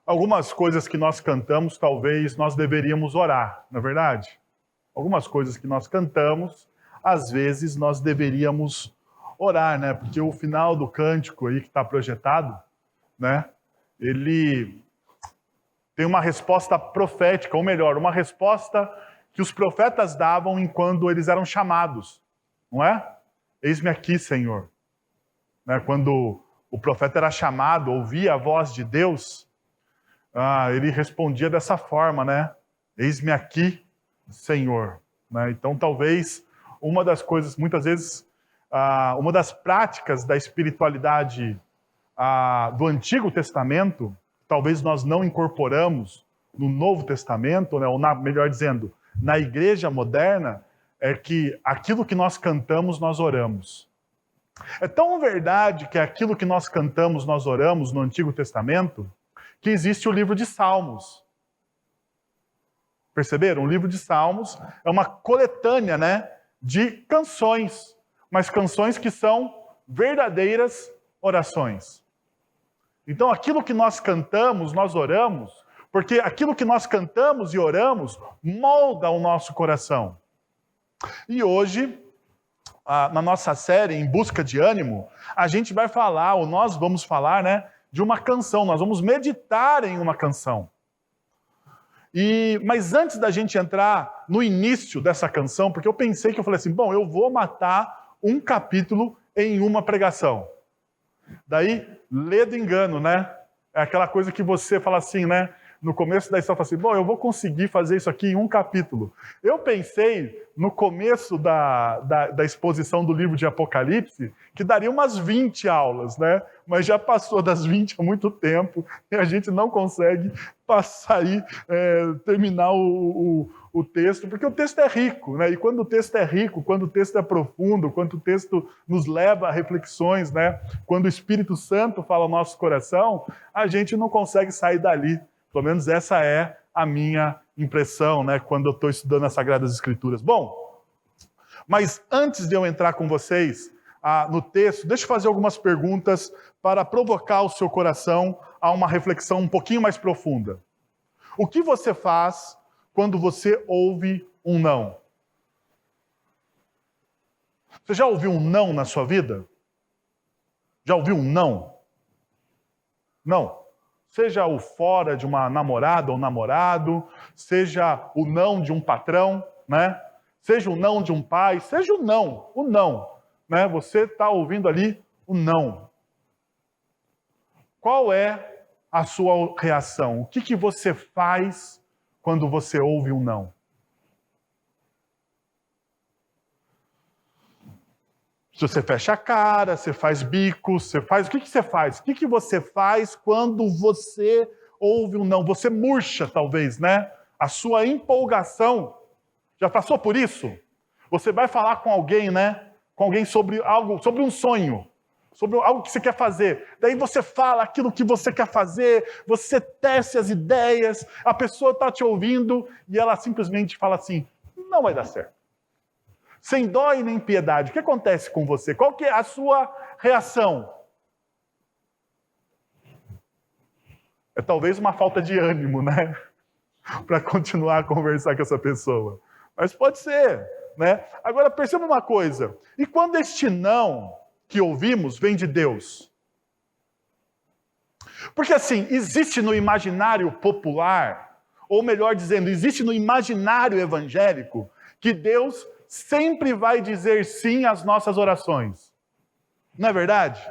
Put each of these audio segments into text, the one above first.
Algumas coisas que nós cantamos, talvez nós deveríamos orar, não é verdade? Algumas coisas que nós cantamos, às vezes nós deveríamos orar, né? Porque o final do cântico aí que está projetado, né? Ele tem uma resposta profética, ou melhor, uma resposta que os profetas davam enquanto eles eram chamados, não é? Eis-me aqui, Senhor. Né? Quando o profeta era chamado, ouvia a voz de Deus, ele respondia dessa forma, né? Eis-me aqui, Senhor. Né? Então, talvez, uma das coisas, muitas vezes, uma das práticas da espiritualidade do Antigo Testamento, talvez nós não incorporamos no Novo Testamento, né? Ou melhor dizendo, na igreja moderna, é que aquilo que nós cantamos, nós oramos. É tão verdade que aquilo que nós cantamos, nós oramos no Antigo Testamento, que existe o livro de Salmos. Perceberam? O livro de Salmos é uma coletânea, né, de canções, mas canções que são verdadeiras orações. Então, aquilo que nós cantamos, nós oramos, porque aquilo que nós cantamos e oramos molda o nosso coração. E hoje, na nossa série Em Busca de Ânimo, a gente vai falar, ou nós vamos falar, né, de uma canção, nós vamos meditar em uma canção. Mas antes da gente entrar no início dessa canção, porque eu falei assim, bom, eu vou matar um capítulo em uma pregação. Daí, lê do engano, né? É aquela coisa que você fala assim, né? No começo da história, fala assim, bom, eu vou conseguir fazer isso aqui em um capítulo. Eu pensei, no começo da exposição do livro de Apocalipse, que daria umas 20 aulas, né? Mas já passou das 20 há muito tempo, e a gente não consegue passar aí, terminar o texto, porque o texto é rico, né? E quando o texto é rico, quando o texto é profundo, quando o texto nos leva a reflexões, né? Quando o Espírito Santo fala ao nosso coração, a gente não consegue sair dali. Pelo menos essa é a minha impressão, né, quando eu estou estudando as Sagradas Escrituras. Bom, mas antes de eu entrar com vocês no texto, deixa eu fazer algumas perguntas para provocar o seu coração a uma reflexão um pouquinho mais profunda. O que você faz quando você ouve um não? Você já ouviu um não na sua vida? Já ouviu um não? Não. Seja o fora de uma namorada ou namorado, seja o não de um patrão, né? Seja o não de um pai, seja o não, né? Você está ouvindo ali o não. Qual é a sua reação? O que você faz quando você ouve um não? Se você fecha a cara, você faz bico, você faz... O que você faz? O que você faz quando você ouve um não? Você murcha, talvez, né? A sua empolgação. Já passou por isso? Você vai falar com alguém, né? Com alguém sobre algo, sobre um sonho, sobre algo que você quer fazer. Daí você fala aquilo que você quer fazer, você tece as ideias, a pessoa está te ouvindo e ela simplesmente fala assim, não vai dar certo. Sem dó e nem piedade. O que acontece com você? Qual que é a sua reação? É talvez uma falta de ânimo, né? Para continuar a conversar com essa pessoa. Mas pode ser, né? Agora, perceba uma coisa. E quando este não que ouvimos vem de Deus? Porque assim, existe no imaginário popular, ou melhor dizendo, existe no imaginário evangélico, que Deus sempre vai dizer sim às nossas orações. Não é verdade?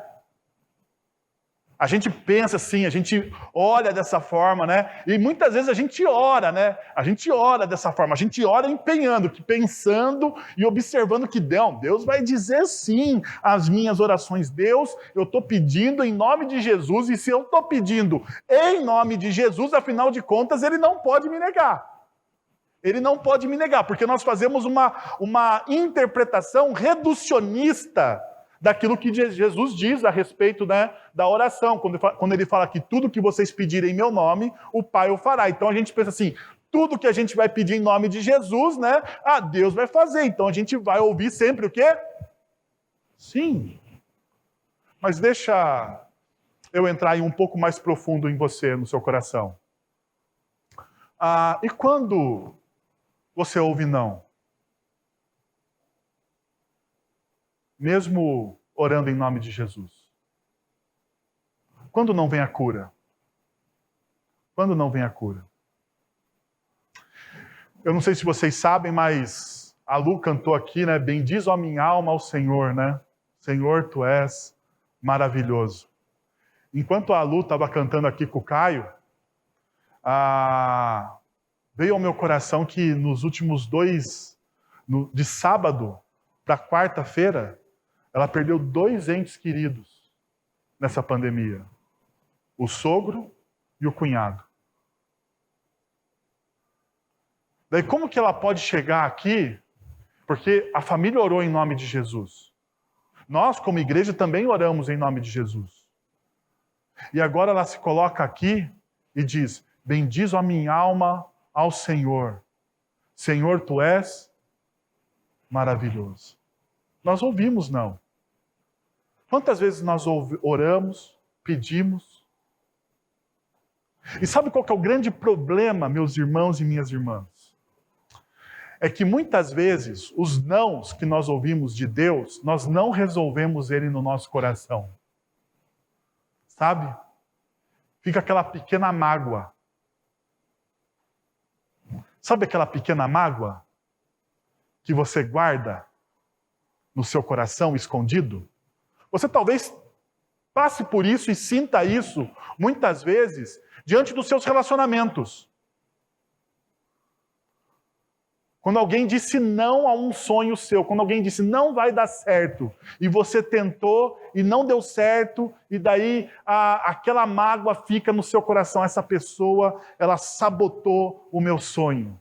A gente pensa assim, a gente olha dessa forma, né? E muitas vezes a gente ora, né? A gente ora dessa forma, a gente ora empenhando, pensando e observando que Deus vai dizer sim às minhas orações. Deus, eu estou pedindo em nome de Jesus, e se eu estou pedindo em nome de Jesus, afinal de contas, Ele não pode me negar. Ele não pode me negar, porque nós fazemos uma interpretação reducionista daquilo que Jesus diz a respeito, né, da oração, quando ele fala que tudo que vocês pedirem em meu nome, o Pai o fará. Então a gente pensa assim, tudo que a gente vai pedir em nome de Jesus, né, Deus vai fazer. Então a gente vai ouvir sempre o quê? Sim. Mas deixa eu entrar em um pouco mais profundo em você, no seu coração. E quando você ouve não? Mesmo orando em nome de Jesus. Quando não vem a cura? Quando não vem a cura? Eu não sei se vocês sabem, mas a Lu cantou aqui, né? Bendiz, ó minha alma, ao Senhor, né? Senhor, tu és maravilhoso. Enquanto a Lu estava cantando aqui com o Caio, veio ao meu coração que nos últimos de sábado para quarta-feira, ela perdeu 2 entes queridos nessa pandemia. O sogro e o cunhado. Daí como que ela pode chegar aqui? Porque a família orou em nome de Jesus. Nós, como igreja, também oramos em nome de Jesus. E agora ela se coloca aqui e diz, bendiz a minha alma ao Senhor. Senhor, tu és maravilhoso. Nós ouvimos não. Quantas vezes nós oramos, pedimos? E sabe qual que é o grande problema, meus irmãos e minhas irmãs? É que muitas vezes os nãos que nós ouvimos de Deus, nós não resolvemos ele no nosso coração. Sabe? Fica aquela pequena mágoa. Sabe aquela pequena mágoa que você guarda no seu coração escondido? Você talvez passe por isso e sinta isso muitas vezes diante dos seus relacionamentos. Quando alguém disse não a um sonho seu, quando alguém disse não vai dar certo, e você tentou e não deu certo, e daí aquela mágoa fica no seu coração. Essa pessoa, ela sabotou o meu sonho.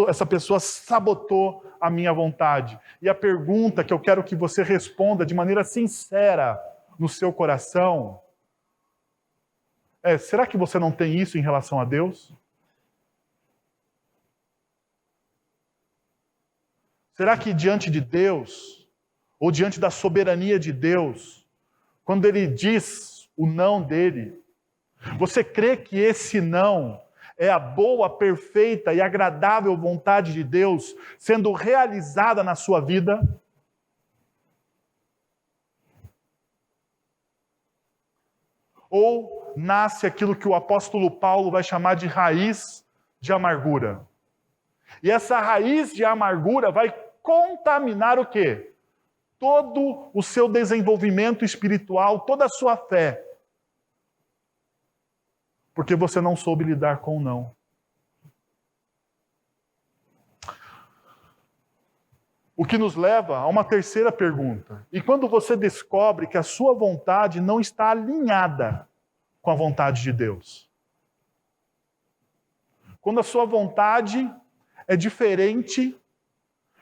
Essa pessoa sabotou a minha vontade. E a pergunta que eu quero que você responda de maneira sincera no seu coração é: será que você não tem isso em relação a Deus? Será que diante de Deus, ou diante da soberania de Deus, quando Ele diz o não dele, você crê que esse não é a boa, perfeita e agradável vontade de Deus sendo realizada na sua vida? Ou nasce aquilo que o apóstolo Paulo vai chamar de raiz de amargura? E essa raiz de amargura vai contaminar o quê? Todo o seu desenvolvimento espiritual, toda a sua fé. Porque você não soube lidar com o não. O que nos leva a uma terceira pergunta. E quando você descobre que a sua vontade não está alinhada com a vontade de Deus? Quando a sua vontade é diferente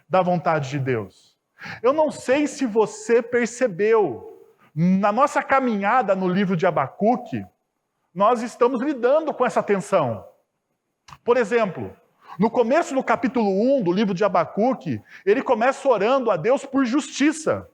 da vontade de Deus. Eu não sei se você percebeu, na nossa caminhada no livro de Abacuque, nós estamos lidando com essa tensão. Por exemplo, no começo do capítulo 1 do livro de Abacuque, ele começa orando a Deus por justiça.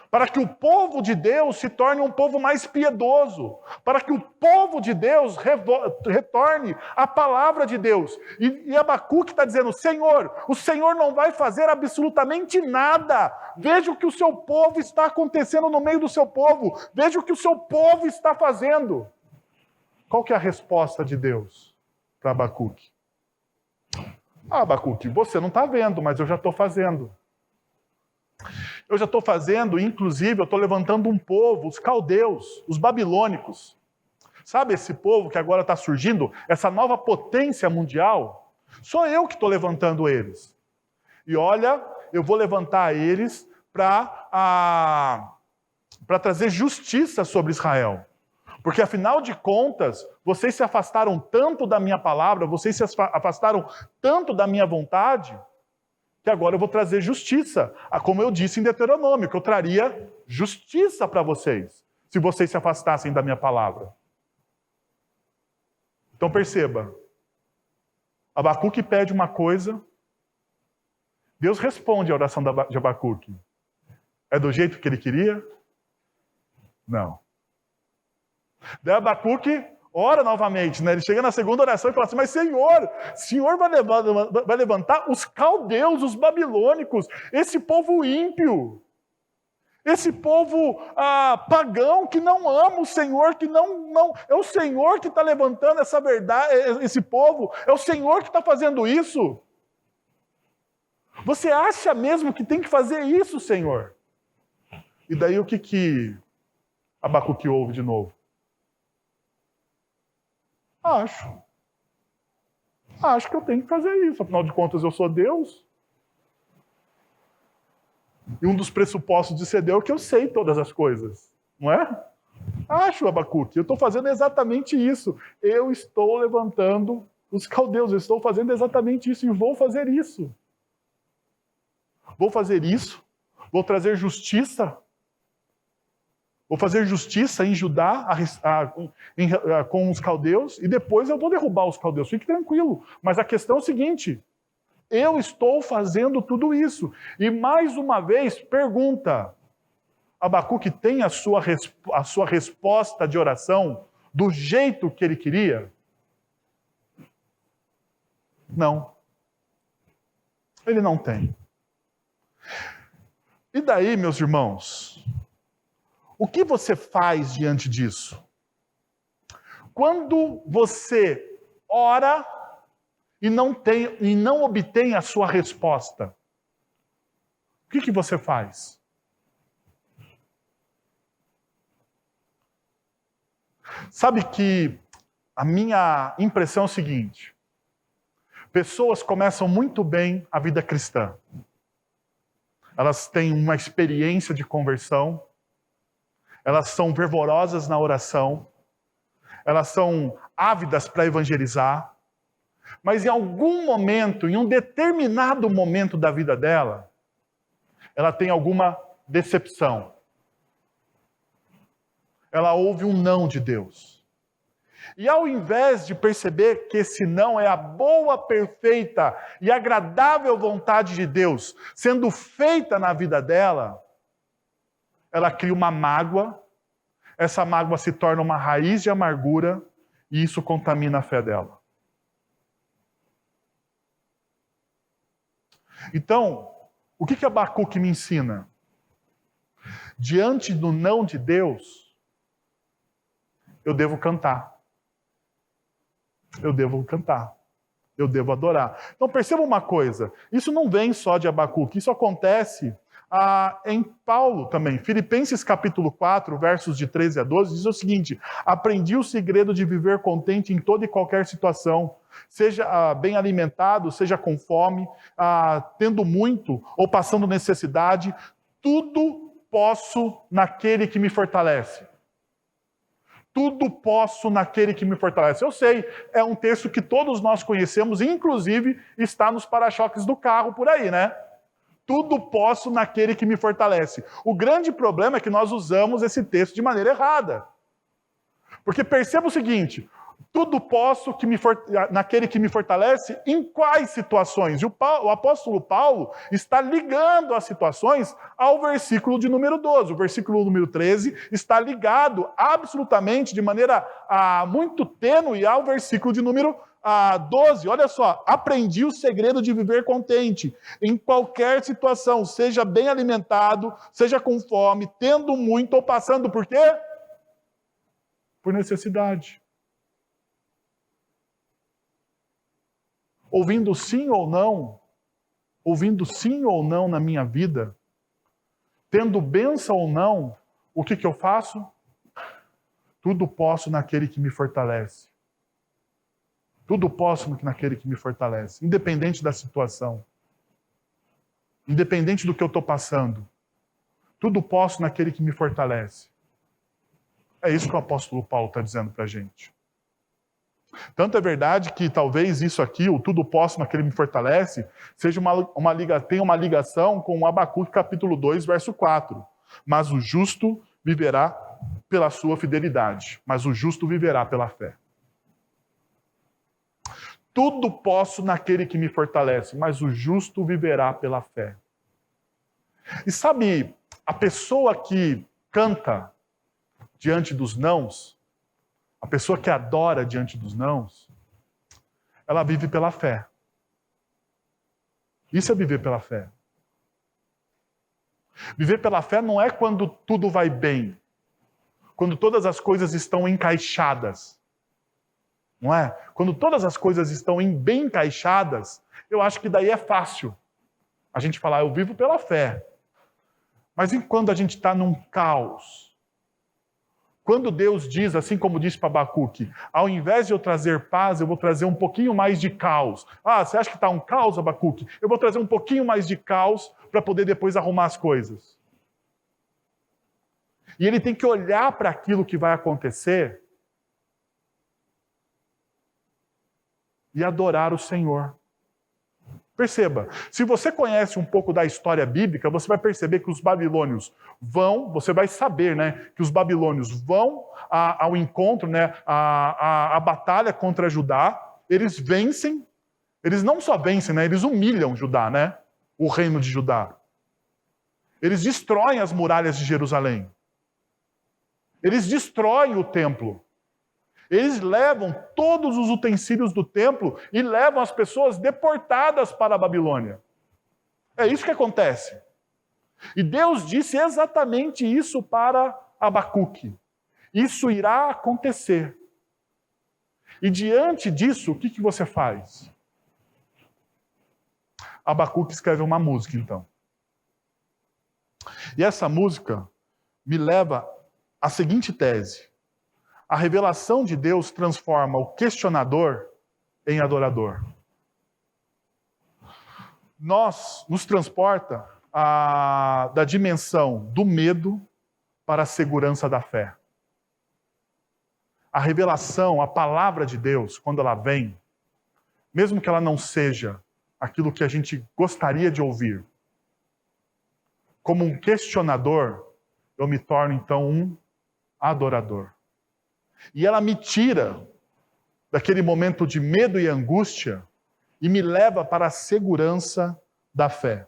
Para que o povo de Deus se torne um povo mais piedoso. Para que o povo de Deus retorne à palavra de Deus. E Abacuque está dizendo: Senhor, o Senhor não vai fazer absolutamente nada. Veja o que o seu povo está acontecendo no meio do seu povo. Veja o que o seu povo está fazendo. Qual que é a resposta de Deus para Abacuque? Abacuque, você não está vendo, mas eu já estou fazendo. Eu já estou fazendo, inclusive, eu estou levantando um povo, os caldeus, os babilônicos. Sabe esse povo que agora está surgindo, essa nova potência mundial? Sou eu que estou levantando eles. E olha, eu vou levantar eles para trazer justiça sobre Israel. Porque, afinal de contas, vocês se afastaram tanto da minha palavra, vocês se afastaram tanto da minha vontade, que agora eu vou trazer justiça. Como eu disse em Deuteronômio, que eu traria justiça para vocês, se vocês se afastassem da minha palavra. Então perceba, Abacuque pede uma coisa, Deus responde à oração de Abacuque. É do jeito que ele queria? Não. Daí Abacuque ora novamente, né? Ele chega na segunda oração e fala assim, mas Senhor vai levantar os caldeus, os babilônicos, esse povo ímpio, esse povo pagão que não ama o Senhor, que não é o Senhor que está levantando essa verdade, esse povo, é o Senhor que está fazendo isso. Você acha mesmo que tem que fazer isso, Senhor? E daí o que Abacuque ouve de novo? Acho que eu tenho que fazer isso, afinal de contas eu sou Deus. E um dos pressupostos de ser Deus é que eu sei todas as coisas, não é? Acho, Abacuque, eu estou fazendo exatamente isso. Eu estou levantando os caldeus, eu estou fazendo exatamente isso e vou fazer isso. Vou fazer isso, vou trazer justiça. Vou fazer justiça em Judá com os caldeus e depois eu vou derrubar os caldeus. Fique tranquilo. Mas a questão é o seguinte: eu estou fazendo tudo isso. E mais uma vez, pergunta: Abacuque tem a sua resposta de oração do jeito que ele queria? Não. Ele não tem. E daí, meus irmãos? O que você faz diante disso? Quando você ora e não obtém a sua resposta, o que você faz? Sabe que a minha impressão é o seguinte: pessoas começam muito bem a vida cristã. Elas têm uma experiência de conversão, elas são fervorosas na oração, elas são ávidas para evangelizar, mas em algum momento, em um determinado momento da vida dela, ela tem alguma decepção. Ela ouve um não de Deus. E ao invés de perceber que esse não é a boa, perfeita e agradável vontade de Deus sendo feita na vida dela, ela cria uma mágoa, essa mágoa se torna uma raiz de amargura e isso contamina a fé dela. Então, o que Abacuque me ensina? Diante do não de Deus, eu devo cantar. Eu devo cantar. Eu devo adorar. Então perceba uma coisa, isso não vem só de Abacuque, isso acontece em Paulo também. Filipenses capítulo 4, versos de 13 a 12, diz o seguinte: aprendi o segredo de viver contente em toda e qualquer situação, seja bem alimentado, seja com fome, tendo muito ou passando necessidade, tudo posso naquele que me fortalece. Tudo posso naquele que me fortalece. Eu sei, é um texto que todos nós conhecemos, inclusive está nos para-choques do carro por aí, né? Tudo posso naquele que me fortalece. O grande problema é que nós usamos esse texto de maneira errada. Porque perceba o seguinte: tudo posso naquele que me fortalece, em quais situações? E o apóstolo Paulo está ligando as situações ao versículo de número 12. O versículo número 13 está ligado absolutamente, de maneira muito tênue, ao versículo de número 12. Olha só: aprendi o segredo de viver contente em qualquer situação, seja bem alimentado, seja com fome, tendo muito ou passando por quê? Por necessidade. Ouvindo sim ou não na minha vida, tendo bênção ou não, o que eu faço? Tudo posso naquele que me fortalece. Tudo posso naquele que me fortalece, independente da situação, independente do que eu estou passando. Tudo posso naquele que me fortalece. É isso que o apóstolo Paulo está dizendo para a gente. Tanto é verdade que talvez isso aqui, o tudo posso naquele que me fortalece, seja tenha uma ligação com o Abacuque capítulo 2, verso 4. Mas o justo viverá pela sua fidelidade. Mas o justo viverá pela fé. Tudo posso naquele que me fortalece, mas o justo viverá pela fé. E sabe, a pessoa que canta, diante dos nãos, a pessoa que adora diante dos nãos, ela vive pela fé. Isso é viver pela fé. Viver pela fé não é quando tudo vai bem, quando todas as coisas estão encaixadas. Não é? Quando todas as coisas estão bem encaixadas, eu acho que daí é fácil a gente falar, eu vivo pela fé. Mas e quando a gente está num caos? Quando Deus diz, assim como disse para Abacuque, ao invés de eu trazer paz, eu vou trazer um pouquinho mais de caos. Ah, você acha que está um caos, Abacuque? Eu vou trazer um pouquinho mais de caos para poder depois arrumar as coisas. E ele tem que olhar para aquilo que vai acontecer e adorar o Senhor. Perceba, se você conhece um pouco da história bíblica, você vai perceber que os babilônios você vai saber, né, que os babilônios vão ao encontro, né, a batalha contra Judá, eles vencem, eles não só vencem, né, eles humilham Judá, né, o reino de Judá. Eles destroem as muralhas de Jerusalém. Eles destroem o templo. Eles levam todos os utensílios do templo e levam as pessoas deportadas para a Babilônia. É isso que acontece. E Deus disse exatamente isso para Abacuque. Isso irá acontecer. E diante disso, o que você faz? Abacuque escreve uma música, então. E essa música me leva à seguinte tese. A revelação de Deus transforma o questionador em adorador. Nos transporta da dimensão do medo para a segurança da fé. A revelação, a palavra de Deus, quando ela vem, mesmo que ela não seja aquilo que a gente gostaria de ouvir, como um questionador, eu me torno então um adorador. E ela me tira daquele momento de medo e angústia e me leva para a segurança da fé.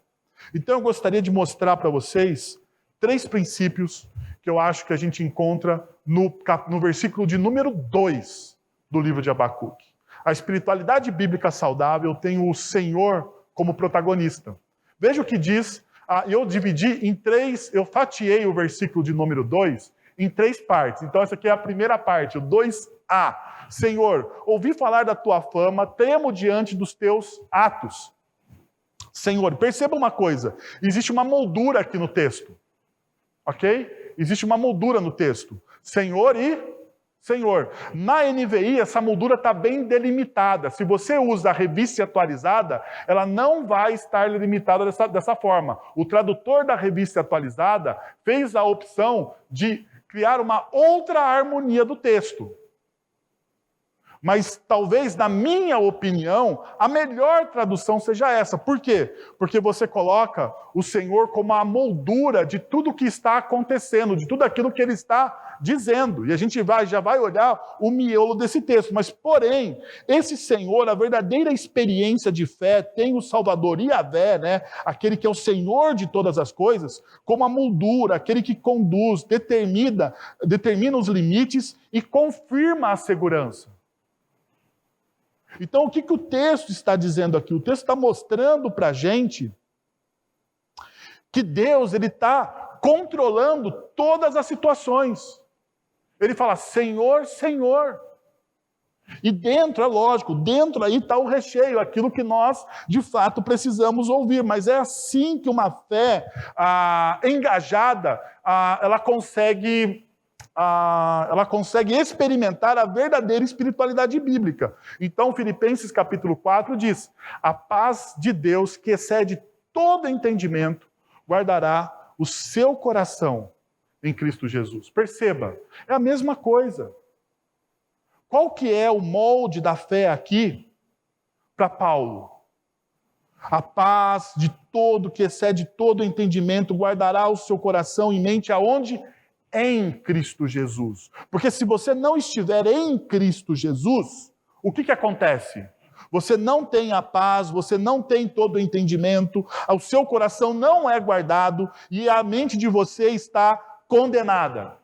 Então eu gostaria de mostrar para vocês 3 princípios que eu acho que a gente encontra no versículo de número 2 do livro de Abacuque. A espiritualidade bíblica saudável tem o Senhor como protagonista. Veja o que diz, eu fatiei o versículo de número 2 em 3 partes. Então essa aqui é a primeira parte, o 2a. Senhor, ouvi falar da tua fama, tremo diante dos teus atos. Senhor, perceba uma coisa, existe uma moldura aqui no texto. Ok? Existe uma moldura no texto. Senhor e Senhor. Na NVI, essa moldura está bem delimitada. Se você usa a revista atualizada, ela não vai estar delimitada dessa forma. O tradutor da revista atualizada fez a opção de criar uma outra harmonia do texto. Mas talvez, na minha opinião, a melhor tradução seja essa. Por quê? Porque você coloca o Senhor como a moldura de tudo que está acontecendo, de tudo aquilo que Ele está dizendo. E a gente já vai olhar o miolo desse texto. Mas, porém, esse Senhor, a verdadeira experiência de fé, tem o Salvador Yahvé, né? Aquele que é o Senhor de todas as coisas, como a moldura, aquele que conduz, determina os limites e confirma a segurança. Então, o que o texto está dizendo aqui? O texto está mostrando para a gente que Deus está controlando todas as situações. Ele fala, Senhor, Senhor. E dentro, é lógico, dentro aí está o recheio, aquilo que nós, de fato, precisamos ouvir. Mas é assim que uma fé engajada, ela consegue experimentar a verdadeira espiritualidade bíblica. Então, Filipenses capítulo 4 diz, a paz de Deus, que excede todo entendimento, guardará o seu coração em Cristo Jesus. Perceba, é a mesma coisa. Qual que é o molde da fé aqui para Paulo? A paz de todo, que excede todo entendimento, guardará o seu coração e mente aonde? Em Cristo Jesus. Porque se você não estiver em Cristo Jesus, o que acontece? Você não tem a paz, você não tem todo o entendimento, o seu coração não é guardado e a mente de você está condenada.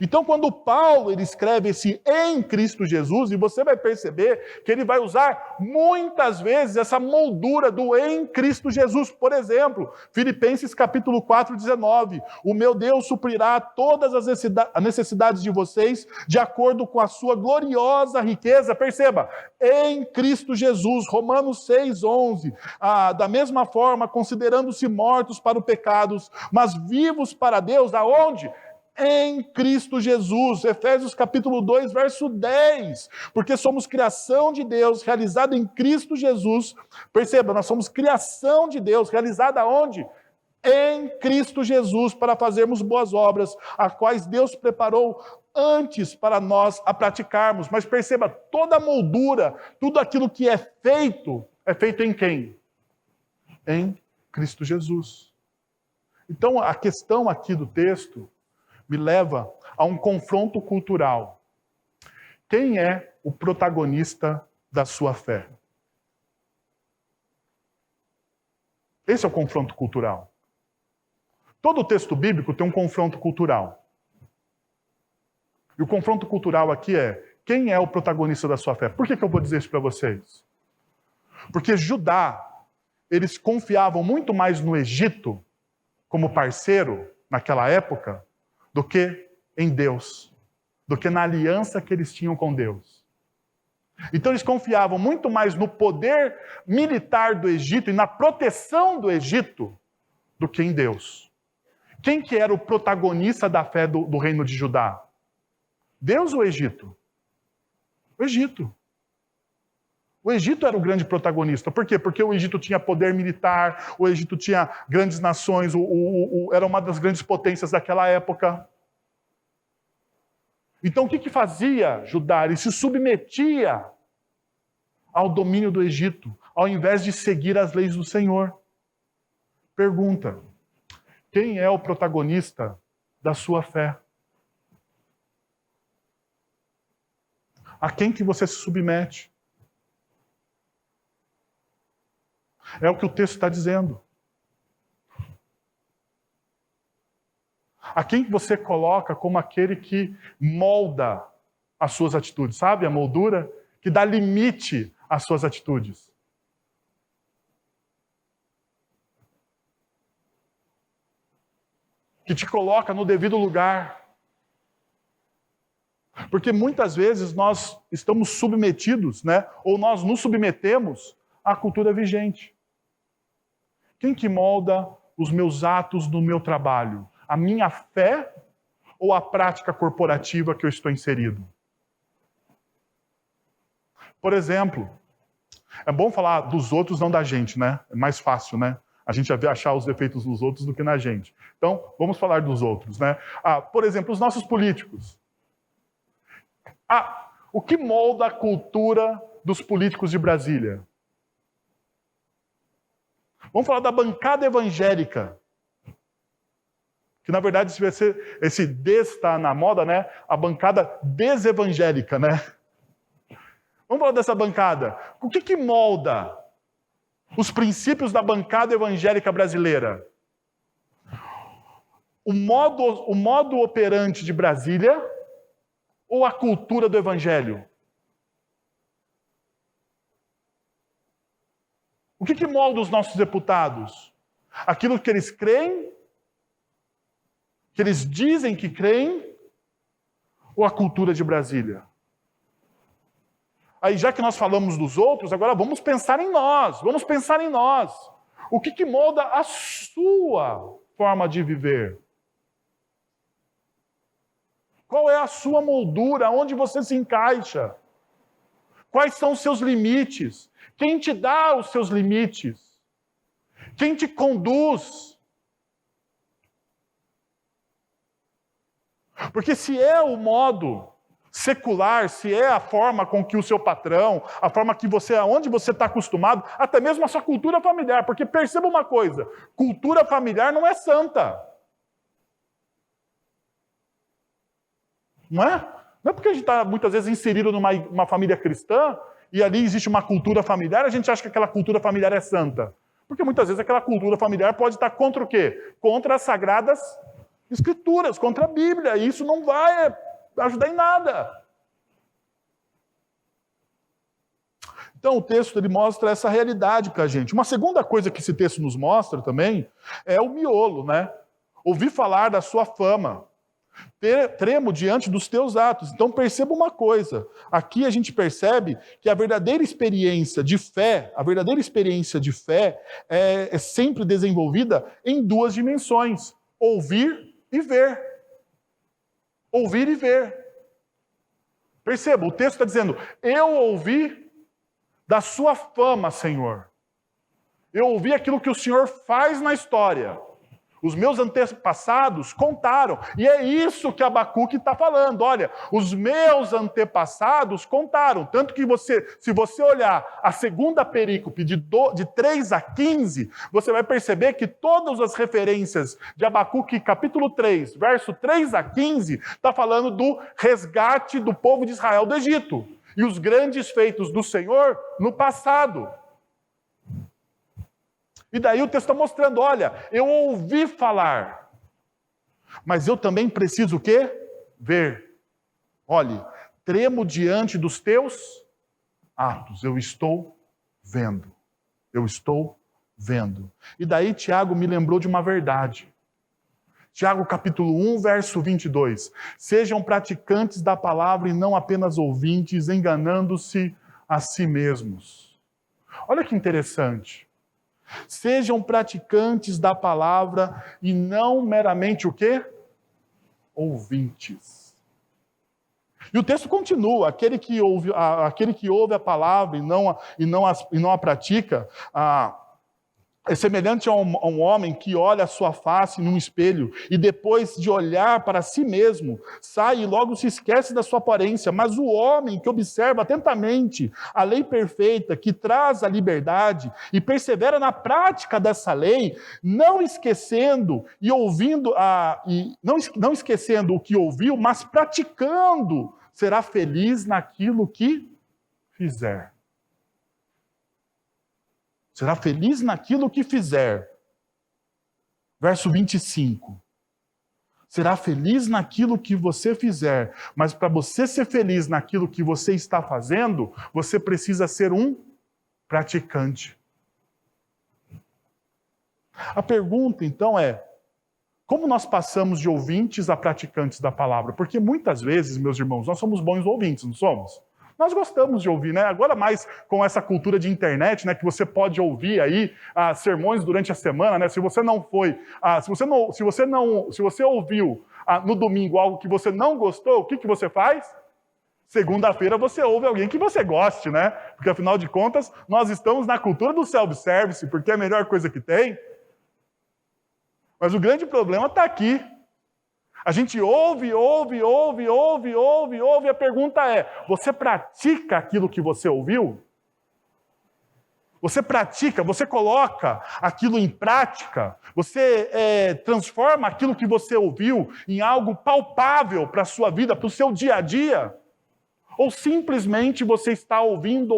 Então, quando Paulo ele escreve esse em Cristo Jesus, e você vai perceber que ele vai usar muitas vezes essa moldura do em Cristo Jesus. Por exemplo, Filipenses capítulo 4, 19. O meu Deus suprirá todas as necessidades de vocês de acordo com a sua gloriosa riqueza. Perceba, em Cristo Jesus. Romanos 6, 11. Da mesma forma, considerando-se mortos para os pecados, mas vivos para Deus, aonde? Em Cristo Jesus, Efésios capítulo 2, verso 10, porque somos criação de Deus, realizada em Cristo Jesus. Perceba, nós somos criação de Deus, realizada onde? Em Cristo Jesus, para fazermos boas obras, as quais Deus preparou antes para nós a praticarmos. Mas perceba, toda a moldura, tudo aquilo que é feito em quem? Em Cristo Jesus. Então, a questão aqui do texto me leva a um confronto cultural. Quem é o protagonista da sua fé? Esse é o confronto cultural. Todo texto bíblico tem um confronto cultural. E o confronto cultural aqui é: quem é o protagonista da sua fé? Por que eu vou dizer isso para vocês? Porque Judá, eles confiavam muito mais no Egito como parceiro naquela época do que em Deus, do que na aliança que eles tinham com Deus. Então eles confiavam muito mais no poder militar do Egito e na proteção do Egito do que em Deus. Quem que era o protagonista da fé do reino de Judá? Deus ou o Egito? O Egito. O Egito era o grande protagonista. Por quê? Porque o Egito tinha poder militar, o Egito tinha grandes nações, era uma das grandes potências daquela época. Então o que fazia Judá? Ele se submetia ao domínio do Egito, ao invés de seguir as leis do Senhor. Pergunta: quem é o protagonista da sua fé? A quem que você se submete? É o que o texto está dizendo. A quem você coloca como aquele que molda as suas atitudes? Sabe a moldura? Que dá limite às suas atitudes. Que te coloca no devido lugar. Porque muitas vezes nós estamos submetidos, né? Ou nós nos submetemos à cultura vigente. Quem que molda os meus atos no meu trabalho? A minha fé ou a prática corporativa que eu estou inserido? Por exemplo, é bom falar dos outros, não da gente, né? É mais fácil, né? A gente achar os defeitos dos outros do que na gente. Então, vamos falar dos outros, né? Por exemplo, os nossos políticos. O que molda a cultura dos políticos de Brasília? Vamos falar da bancada evangélica. Que, na verdade, esse des está na moda, né? A bancada desevangélica, né? Vamos falar dessa bancada. O que molda os princípios da bancada evangélica brasileira? O modo operante de Brasília ou a cultura do evangelho? O que molda os nossos deputados? Aquilo que eles creem? Que eles dizem que creem? Ou a cultura de Brasília? Aí, já que nós falamos dos outros, agora vamos pensar em nós. Vamos pensar em nós. O que molda a sua forma de viver? Qual é a sua moldura? Onde você se encaixa? Quais são os seus limites? Quem te dá os seus limites? Quem te conduz? Porque se é o modo secular, se é a forma com que o seu patrão, a forma que aonde você está acostumado, até mesmo a sua cultura familiar, porque perceba uma coisa, cultura familiar não é santa. Não é? Não é porque a gente está muitas vezes inserido numa família cristã e ali existe uma cultura familiar, a gente acha que aquela cultura familiar é santa. Porque muitas vezes aquela cultura familiar pode estar contra o quê? Contra as sagradas Escrituras, contra a Bíblia. E isso não vai ajudar em nada. Então o texto ele mostra essa realidade para a gente. Uma segunda coisa que esse texto nos mostra também é o miolo, né? Ouvi falar da sua fama. Tremo diante dos teus atos. Então perceba uma coisa. Aqui a gente percebe que a verdadeira experiência de fé é sempre desenvolvida em duas dimensões: ouvir e ver. Ouvir e ver. Perceba, o texto está dizendo: eu ouvi da sua fama, Senhor. Eu ouvi aquilo que o Senhor faz na história. Os meus antepassados contaram. E é isso que Abacuque está falando. Olha, os meus antepassados contaram. Tanto que se você olhar a segunda perícope de 3 a 15, você vai perceber que todas as referências de Abacuque, capítulo 3, verso 3 a 15, está falando do resgate do povo de Israel do Egito. E os grandes feitos do Senhor no passado. E daí o texto está mostrando, olha, eu ouvi falar, mas eu também preciso o quê? Ver. Olhe, tremo diante dos teus atos, eu estou vendo. Eu estou vendo. E daí Tiago me lembrou de uma verdade. Tiago capítulo 1, verso 22. Sejam praticantes da palavra e não apenas ouvintes, enganando-se a si mesmos. Olha que interessante. Sejam praticantes da palavra e não meramente o quê? Ouvintes. E o texto continua, aquele que ouve a palavra e não a pratica, é semelhante a um homem que olha a sua face num espelho e depois de olhar para si mesmo, sai e logo se esquece da sua aparência. Mas o homem que observa atentamente a lei perfeita, que traz a liberdade e persevera na prática dessa lei, não esquecendo não esquecendo o que ouviu, mas praticando, será feliz naquilo que fizer. Será feliz naquilo que fizer. Verso 25. Será feliz naquilo que você fizer. Mas para você ser feliz naquilo que você está fazendo, você precisa ser um praticante. A pergunta, então, é: como nós passamos de ouvintes a praticantes da palavra? Porque muitas vezes, meus irmãos, nós somos bons ouvintes, não somos? Nós gostamos de ouvir, né? Agora mais com essa cultura de internet, né? Que você pode ouvir aí sermões durante a semana, né? Se você não foi, se você ouviu no domingo algo que você não gostou, o que você faz? Segunda-feira você ouve alguém que você goste, né? Porque afinal de contas nós estamos na cultura do self-service, porque é a melhor coisa que tem. Mas o grande problema está aqui. A gente ouve, e a pergunta é: você pratica aquilo que você ouviu? Você pratica, você coloca aquilo em prática? Você transforma aquilo que você ouviu em algo palpável para a sua vida, para o seu dia a dia? Ou simplesmente você está ouvindo,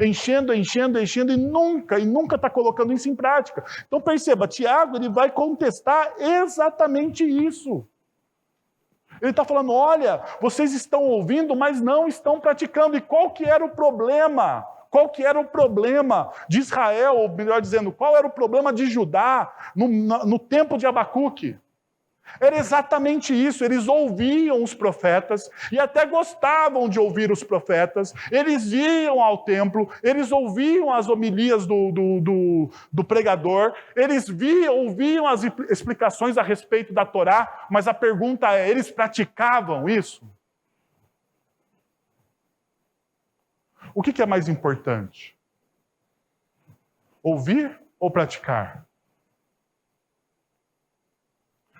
enchendo e nunca está colocando isso em prática? Então perceba, Tiago ele vai contestar exatamente isso. Ele está falando: olha, vocês estão ouvindo, mas não estão praticando. E qual que era o problema? Qual que era o problema de Israel, ou melhor dizendo, qual era o problema de Judá no tempo de Abacuque? Era exatamente isso. Eles ouviam os profetas e até gostavam de ouvir os profetas. Eles iam ao templo, eles ouviam as homilias do pregador, eles ouviam as explicações a respeito da Torá, mas a pergunta é: eles praticavam isso? O que é mais importante? Ouvir ou praticar?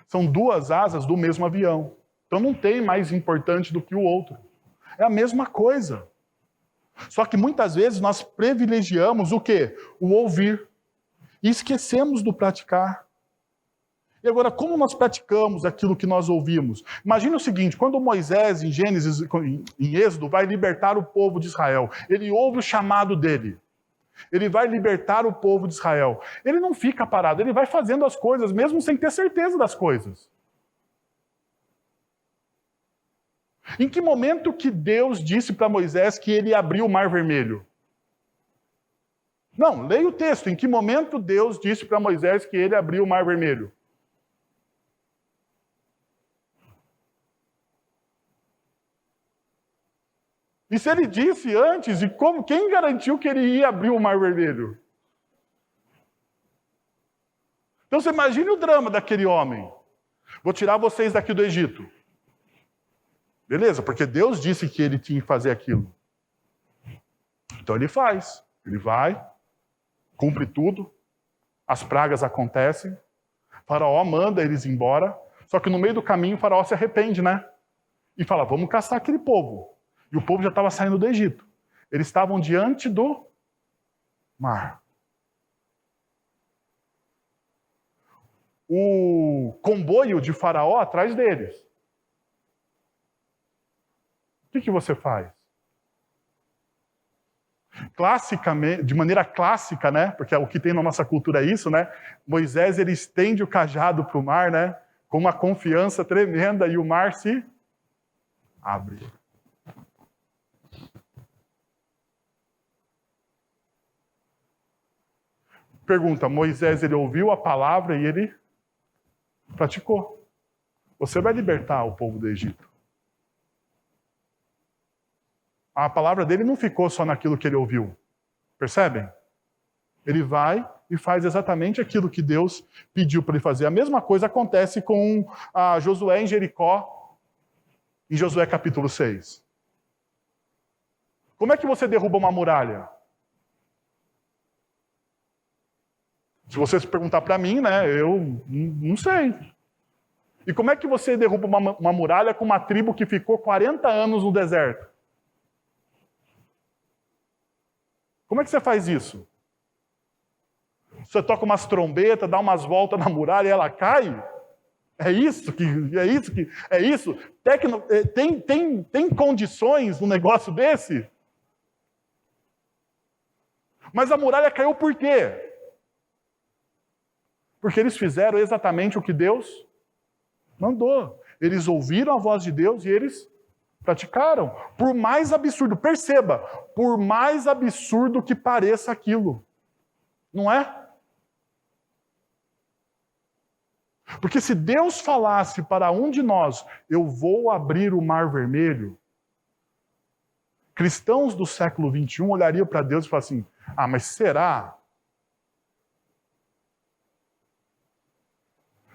São duas asas do mesmo avião. Então não tem mais importante do que o outro. É a mesma coisa. Só que muitas vezes nós privilegiamos o quê? O ouvir. E esquecemos do praticar. E agora, como nós praticamos aquilo que nós ouvimos? Imagina o seguinte: quando Moisés, em Gênesis, em Êxodo, vai libertar o povo de Israel, ele ouve o chamado dele. Ele vai libertar o povo de Israel. Ele não fica parado, ele vai fazendo as coisas, mesmo sem ter certeza das coisas. Em que momento que Deus disse para Moisés que ele abriu o Mar Vermelho? Não, leia o texto. Em que momento Deus disse para Moisés que ele abriu o Mar Vermelho? E se ele disse antes, e como, quem garantiu que ele ia abrir o Mar Vermelho? Então você imagine o drama daquele homem. Vou tirar vocês daqui do Egito. Beleza, porque Deus disse que ele tinha que fazer aquilo. Então ele faz. Ele vai, cumpre tudo, as pragas acontecem, Faraó manda eles embora, só que no meio do caminho o Faraó se arrepende, né? E fala, vamos caçar aquele povo. E o povo já estava saindo do Egito. Eles estavam diante do mar. O comboio de Faraó atrás deles. O que você faz? Classicamente, de maneira clássica, né? Porque o que tem na nossa cultura é isso, né? Moisés, ele estende o cajado para o mar, né? Com uma confiança tremenda, e o mar se abre. Pergunta, Moisés, ele ouviu a palavra e ele praticou. Você vai libertar o povo do Egito. A palavra dele não ficou só naquilo que ele ouviu. Percebem? Ele vai e faz exatamente aquilo que Deus pediu para ele fazer. A mesma coisa acontece com Josué em Jericó, em Josué capítulo 6. Como é que você derruba uma muralha? Se você se perguntar para mim, né, eu não sei. E como é que você derruba uma muralha com uma tribo que ficou 40 anos no deserto? Como é que você faz isso? Você toca umas trombetas, dá umas voltas na muralha e ela cai? É isso? Tem condições num negócio desse? Mas a muralha caiu por quê? Porque eles fizeram exatamente o que Deus mandou. Eles ouviram a voz de Deus e eles praticaram. Por mais absurdo, perceba, por mais absurdo que pareça aquilo. Não é? Porque se Deus falasse para um de nós, eu vou abrir o Mar Vermelho, cristãos do século XXI olhariam para Deus e falariam assim, mas será?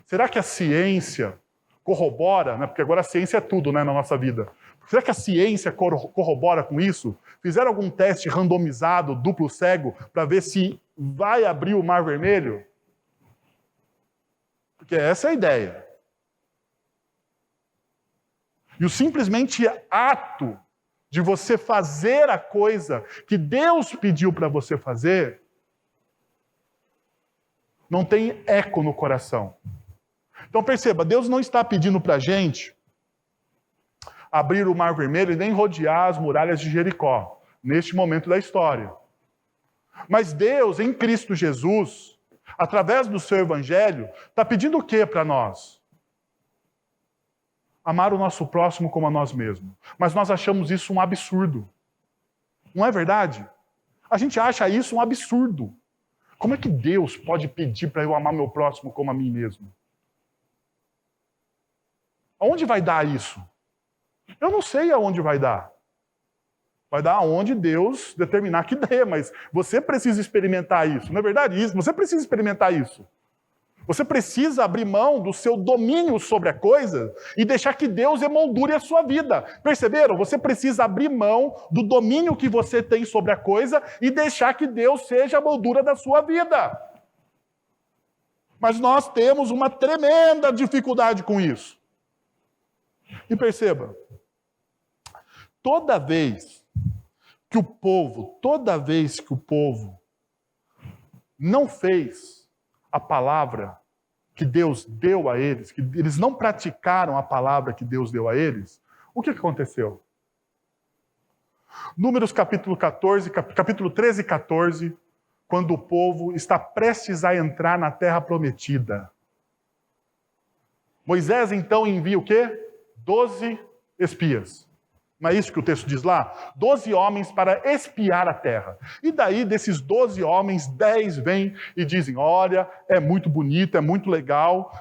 Será que a ciência corrobora, né? Porque agora a ciência é tudo, né, na nossa vida. Será que a ciência corrobora com isso? Fizeram algum teste randomizado, duplo cego, para ver se vai abrir o Mar Vermelho? Porque essa é a ideia. E o simplesmente ato de você fazer a coisa que Deus pediu para você fazer, não tem eco no coração. Então perceba, Deus não está pedindo para a gente abrir o Mar Vermelho e nem rodear as muralhas de Jericó, neste momento da história. Mas Deus, em Cristo Jesus, através do seu Evangelho, está pedindo o que para nós? Amar o nosso próximo como a nós mesmos. Mas nós achamos isso um absurdo. Não é verdade? A gente acha isso um absurdo. Como é que Deus pode pedir para eu amar meu próximo como a mim mesmo? Aonde vai dar isso? Eu não sei aonde vai dar. Vai dar aonde Deus determinar que dê, mas você precisa experimentar isso. Não é verdade isso? Você precisa experimentar isso. Você precisa abrir mão do seu domínio sobre a coisa e deixar que Deus emoldure a sua vida. Perceberam? Você precisa abrir mão do domínio que você tem sobre a coisa e deixar que Deus seja a moldura da sua vida. Mas nós temos uma tremenda dificuldade com isso. E perceba, toda vez que o povo não fez a palavra que Deus deu a eles, que eles não praticaram a palavra que Deus deu a eles, o que aconteceu? Números capítulo 13 e 14, quando o povo está prestes a entrar na terra prometida. Moisés então envia o quê? 12 espias. Não é isso que o texto diz lá? 12 homens para espiar a terra. E daí, desses 12 homens, 10 vêm e dizem, olha, é muito bonito, é muito legal,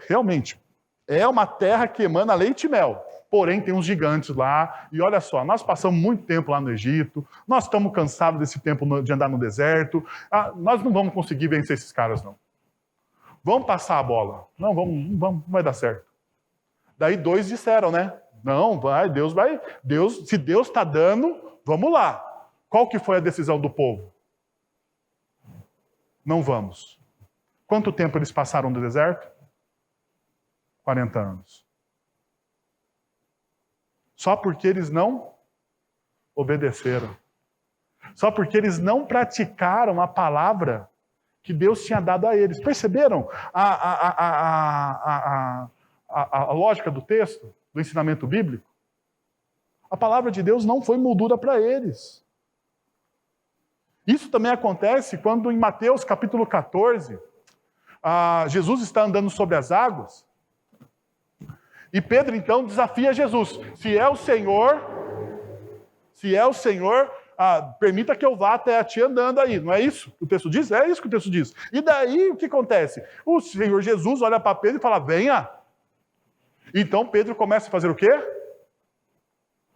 realmente, é uma terra que emana leite e mel. Porém, tem uns gigantes lá, e olha só, nós passamos muito tempo lá no Egito, nós estamos cansados desse tempo de andar no deserto, nós não vamos conseguir vencer esses caras, não. Vamos passar a bola. Não, não vai dar certo. Daí 2 disseram, né? Não, se Deus está dando, vamos lá. Qual que foi a decisão do povo? Não vamos. Quanto tempo eles passaram no deserto? 40 anos. Só porque eles não obedeceram. Só porque eles não praticaram a palavra que Deus tinha dado a eles. Perceberam a lógica do texto, do ensinamento bíblico? A palavra de Deus não foi moldura para eles. Isso também acontece quando em Mateus capítulo 14, Jesus está andando sobre as águas, e Pedro então desafia Jesus. Se é o Senhor, permita que eu vá até a ti andando aí. Não é isso que o texto diz? É isso que o texto diz. E daí o que acontece? O Senhor Jesus olha para Pedro e fala, venha. Então Pedro começa a fazer o quê?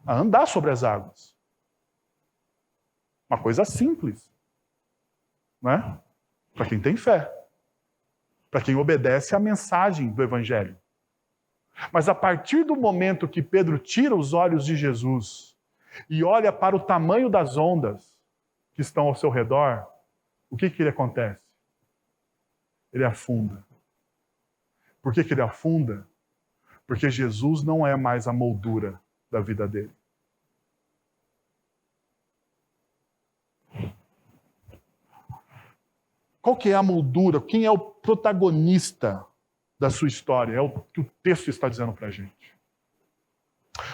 A andar sobre as águas. Uma coisa simples. Não é? Para quem tem fé. Para quem obedece à mensagem do Evangelho. Mas a partir do momento que Pedro tira os olhos de Jesus e olha para o tamanho das ondas que estão ao seu redor, o que ele acontece? Ele afunda. Por que ele afunda? Porque Jesus não é mais a moldura da vida dele. Qual que é a moldura? Quem é o protagonista da sua história? É o que o texto está dizendo para a gente.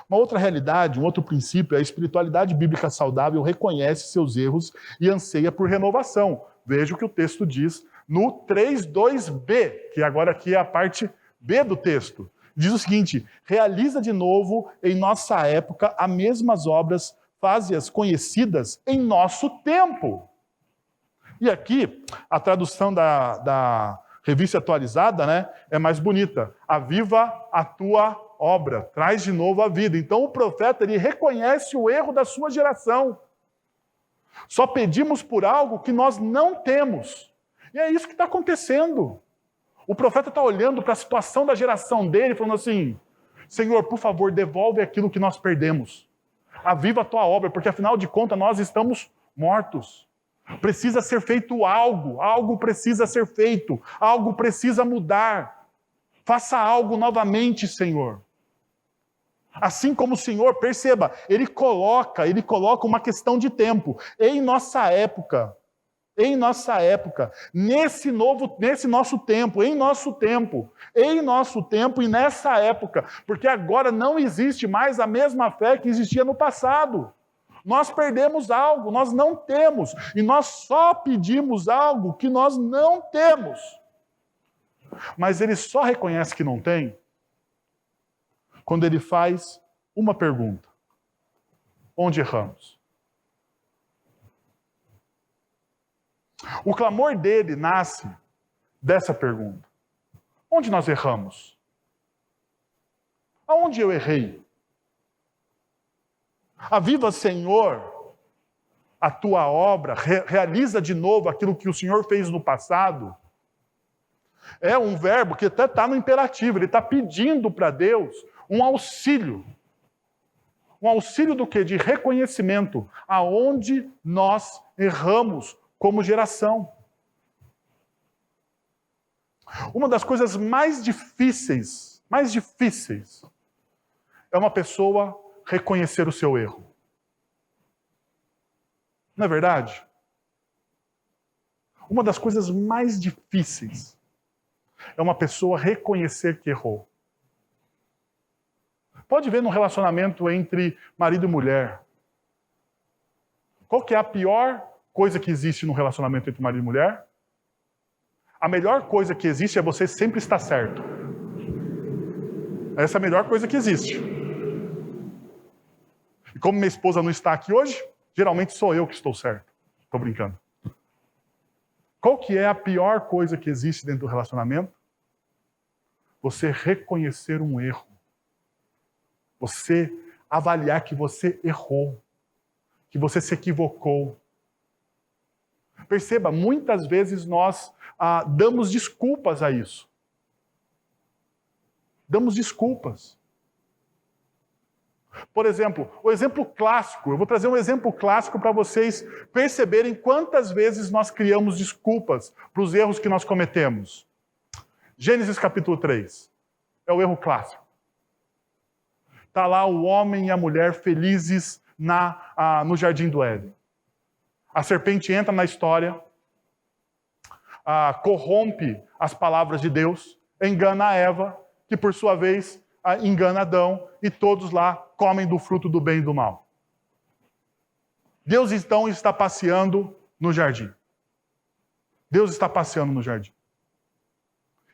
Uma outra realidade, um outro princípio, é a espiritualidade bíblica saudável reconhece seus erros e anseia por renovação. Veja o que o texto diz no 3.2b, que agora aqui é a parte B do texto. Diz o seguinte, realiza de novo em nossa época as mesmas obras, faze-as conhecidas em nosso tempo. E aqui, a tradução da Revista Atualizada, né, é mais bonita. Aviva a tua obra, traz de novo a vida. Então o profeta, ele reconhece o erro da sua geração. Só pedimos por algo que nós não temos. E é isso que está acontecendo. O profeta está olhando para a situação da geração dele, falando assim, Senhor, por favor, devolve aquilo que nós perdemos. Aviva a tua obra, porque afinal de contas nós estamos mortos. Precisa ser feito algo precisa ser feito, algo precisa mudar. Faça algo novamente, Senhor. Assim como o Senhor, perceba, Ele coloca uma questão de tempo. Em nossa época, nesse nosso tempo e nessa época, porque agora não existe mais a mesma fé que existia no passado. Nós perdemos algo, nós não temos, e nós só pedimos algo que nós não temos. Mas ele só reconhece que não tem quando ele faz uma pergunta. Onde erramos? O clamor dele nasce dessa pergunta. Onde nós erramos? Aonde eu errei? Aviva, Senhor, a tua obra, realiza de novo aquilo que o Senhor fez no passado. É um verbo que até está no imperativo, ele está pedindo para Deus um auxílio. Um auxílio do quê? De reconhecimento aonde nós erramos como geração. Uma das coisas mais difíceis é uma pessoa reconhecer o seu erro. Não é verdade? Uma das coisas mais difíceis é uma pessoa reconhecer que errou. Pode ver no relacionamento entre marido e mulher. Qual que é a pior coisa que existe no relacionamento entre marido e mulher? A melhor coisa que existe é você sempre estar certo. Essa é a melhor coisa que existe. E como minha esposa não está aqui hoje, geralmente sou eu que estou certo. Estou brincando. Qual que é a pior coisa que existe dentro do relacionamento? Você reconhecer um erro. Você avaliar que você errou. Que você se equivocou. Perceba, muitas vezes nós damos desculpas a isso. Damos desculpas. Por exemplo, o exemplo clássico, eu vou trazer um exemplo clássico para vocês perceberem quantas vezes nós criamos desculpas para os erros que nós cometemos. Gênesis capítulo 3. É o erro clássico. Está lá o homem e a mulher felizes no jardim do Éden. A serpente entra na história, corrompe as palavras de Deus, engana a Eva, que por sua vez engana Adão, e todos lá comem do fruto do bem e do mal. Deus então está passeando no jardim. Deus está passeando no jardim.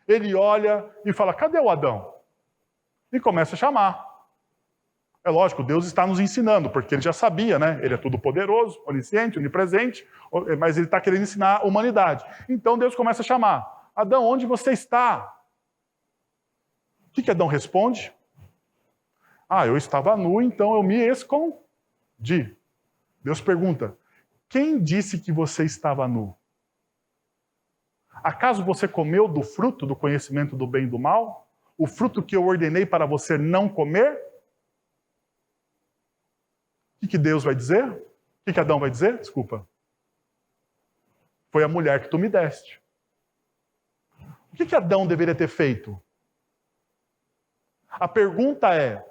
Ele olha e fala, cadê o Adão? E começa a chamar. É lógico, Deus está nos ensinando, porque ele já sabia, né? Ele é tudo poderoso, onisciente, onipresente, mas ele está querendo ensinar a humanidade. Então Deus começa a chamar. Adão, onde você está? O que Adão responde? Eu estava nu, então eu me escondi. Deus pergunta, quem disse que você estava nu? Acaso você comeu do fruto do conhecimento do bem e do mal? O fruto que eu ordenei para você não comer? O que Deus vai dizer? O que Adão vai dizer? Desculpa. Foi a mulher que tu me deste. O que Adão deveria ter feito? A pergunta é,